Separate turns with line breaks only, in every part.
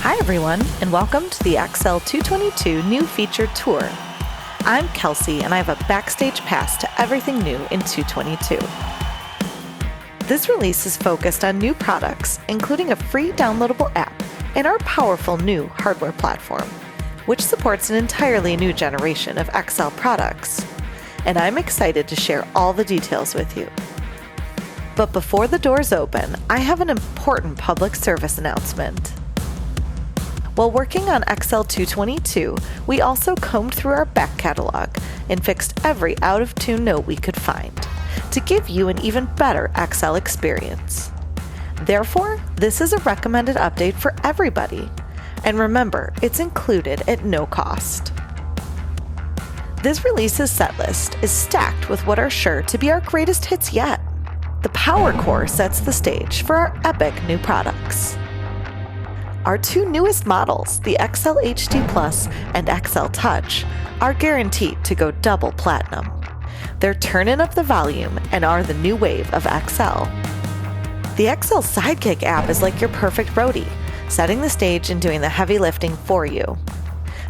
Hi everyone, and welcome to the XL 222 New Feature Tour. I'm Kelsey, and I have a backstage pass to everything new in 222. This release is focused on new products, including a free downloadable app and our powerful new hardware platform, which supports an entirely new generation of XL products. And I'm excited to share all the details with you. But before the doors open, I have an important public service announcement. While working on XL 222, we also combed through our back catalog and fixed every out-of-tune note we could find to give you an even better XL experience. Therefore, this is a recommended update for everybody. And remember, it's included at no cost. This release's setlist is stacked with what are sure to be our greatest hits yet. The Power Core sets the stage for our epic new products. Our two newest models, the XL HD Plus and XL Touch, are guaranteed to go double platinum. They're turning up the volume and are the new wave of XL. The XL Sidekick app is like your perfect roadie, setting the stage and doing the heavy lifting for you.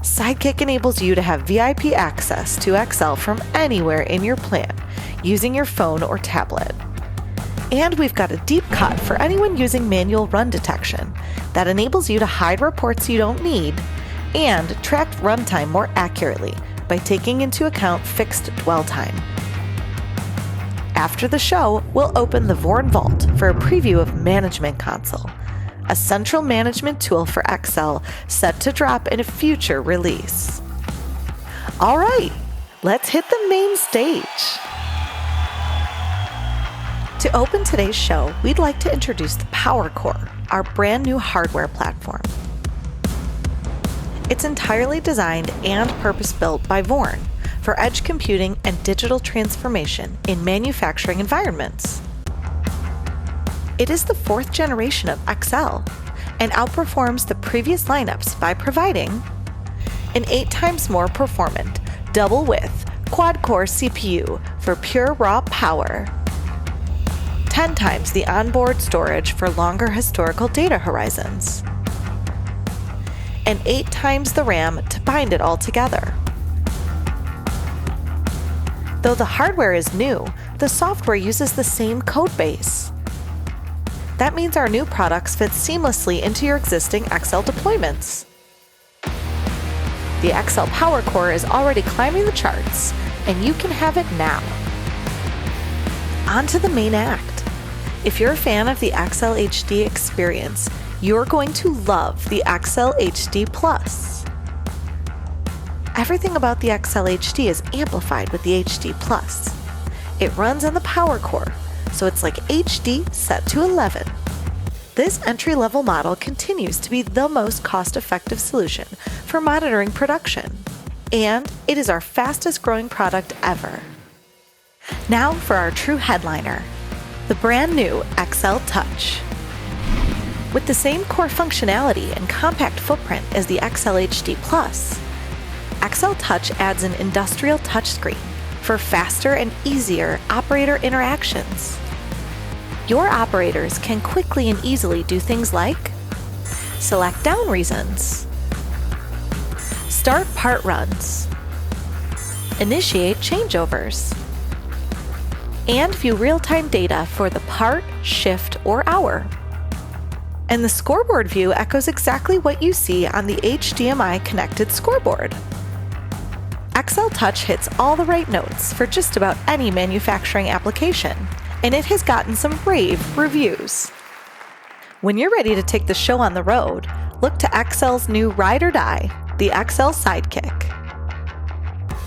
Sidekick enables you to have VIP access to XL from anywhere in your plan, using your phone or tablet. And we've got a deep cut for anyone using manual run detection that enables you to hide reports you don't need and track runtime more accurately by taking into account fixed dwell time. After the show, we'll open the Vorne Vault for a preview of Management Console, a central management tool for XL set to drop in a future release. All right, let's hit the main stage. To open today's show, we'd like to introduce the Power Core, our brand new hardware platform. It's entirely designed and purpose-built by Vorne for edge computing and digital transformation in manufacturing environments. It is the fourth generation of XL and outperforms the previous lineups by providing an 8 times more performant, double-width, quad-core CPU for pure raw power, 10 times the onboard storage for longer historical data horizons, and 8 times the RAM to bind it all together. Though the hardware is new, the software uses the same code base. That means our new products fit seamlessly into your existing XL deployments. The XL Power Core is already climbing the charts, and you can have it now. On to the main act. If you're a fan of the XL HD experience, you're going to love the XL HD Plus. Everything about the XL HD is amplified with the HD Plus. It runs on the Power Core, so it's like HD set to 11. This entry-level model continues to be the most cost-effective solution for monitoring production, and it is our fastest-growing product ever. Now for our true headliner, the brand new XL Touch. With the same core functionality and compact footprint as the XL HD Plus, XL Touch adds an industrial touchscreen for faster and easier operator interactions. Your operators can quickly and easily do things like select down reasons, start part runs, initiate changeovers, and view real-time data for the part, shift, or hour. And the scoreboard view echoes exactly what you see on the HDMI connected scoreboard. XL Touch hits all the right notes for just about any manufacturing application, and it has gotten some rave reviews. When you're ready to take the show on the road, look to XL's new ride or die, the XL Sidekick.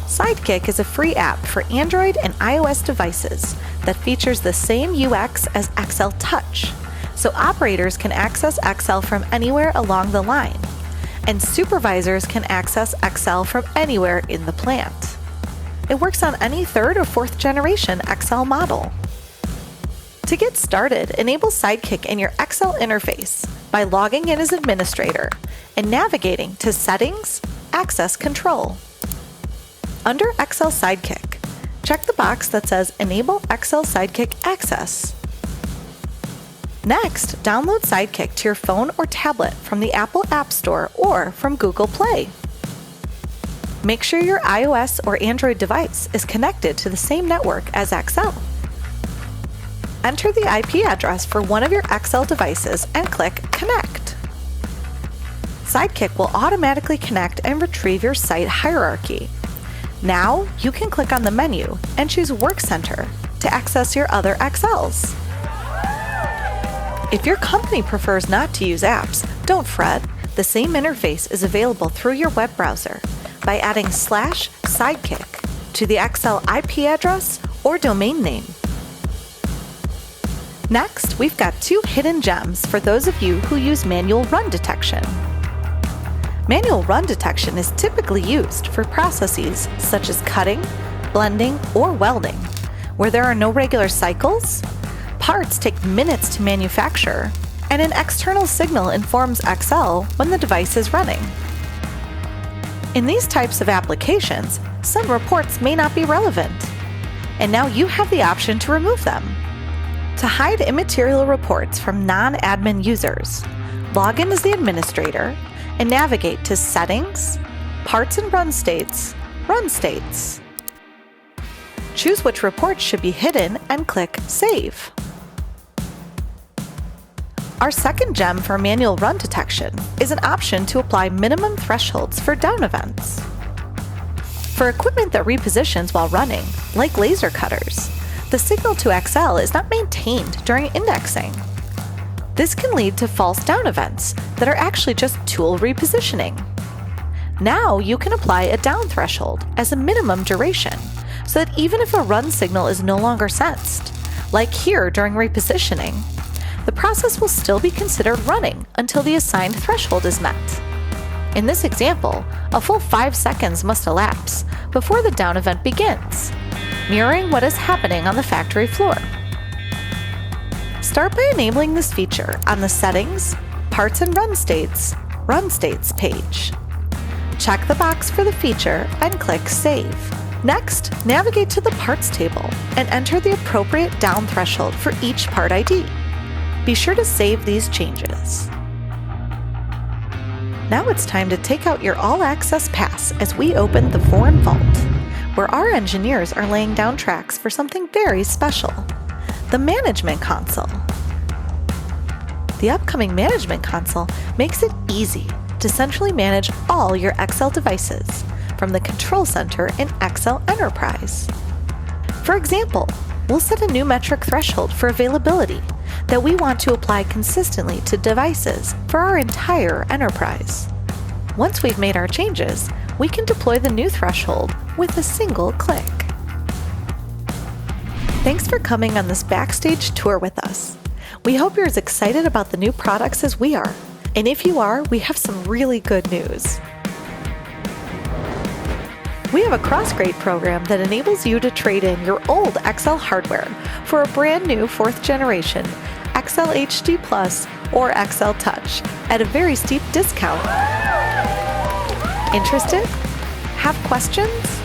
Sidekick is a free app for Android and iOS devices that features the same UX as XL Touch, so operators can access XL from anywhere along the line, and supervisors can access XL from anywhere in the plant. It works on any 3rd or 4th generation XL model. To get started, enable Sidekick in your XL interface by logging in as administrator and navigating to Settings, Access Control. Under XL Sidekick, check the box that says Enable XL Sidekick Access. Next, download Sidekick to your phone or tablet from the Apple App Store or from Google Play. Make sure your iOS or Android device is connected to the same network as XL. Enter the IP address for one of your XL devices and click Connect. Sidekick will automatically connect and retrieve your site hierarchy. Now, you can click on the menu and choose Work Center to access your other XLs. If your company prefers not to use apps, don't fret. The same interface is available through your web browser by adding /Sidekick to the XL IP address or domain name. Next, we've got 2 hidden gems for those of you who use manual run detection. Manual run detection is typically used for processes such as cutting, blending, or welding, where there are no regular cycles, parts take minutes to manufacture, and an external signal informs XL when the device is running. In these types of applications, some reports may not be relevant, and now you have the option to remove them. To hide immaterial reports from non-admin users, log in as the administrator and navigate to Settings, Parts and Run States, Run States. Choose which reports should be hidden and click Save. Our second gem for manual run detection is an option to apply minimum thresholds for down events. For equipment that repositions while running, like laser cutters, the signal to XL is not maintained during indexing. This can lead to false down events that are actually just tool repositioning. Now you can apply a down threshold as a minimum duration, so that even if a run signal is no longer sensed, like here during repositioning, the process will still be considered running until the assigned threshold is met. In this example, a full 5 seconds must elapse before the down event begins, mirroring what is happening on the factory floor. Start by enabling this feature on the Settings, Parts and Run States page. Check the box for the feature and click Save. Next, navigate to the Parts table and enter the appropriate down threshold for each part ID. Be sure to save these changes. Now it's time to take out your all-access pass as we open the Vorne Vault, where our engineers are laying down tracks for something very special, the Management Console. The upcoming Management Console makes it easy to centrally manage all your XL devices from the Control Center in XL Enterprise. For example, we'll set a new metric threshold for availability that we want to apply consistently to devices for our entire enterprise. Once we've made our changes, we can deploy the new threshold with a single click. Thanks for coming on this backstage tour with us. We hope you're as excited about the new products as we are. And if you are, we have some really good news. We have a Crossgrade program that enables you to trade in your old XL hardware for a brand new 4th generation XL HD Plus or XL Touch at a very steep discount. Interested? Have questions?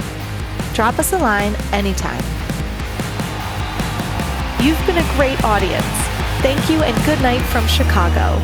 Drop us a line anytime. You've been a great audience. Thank you and good night from Chicago.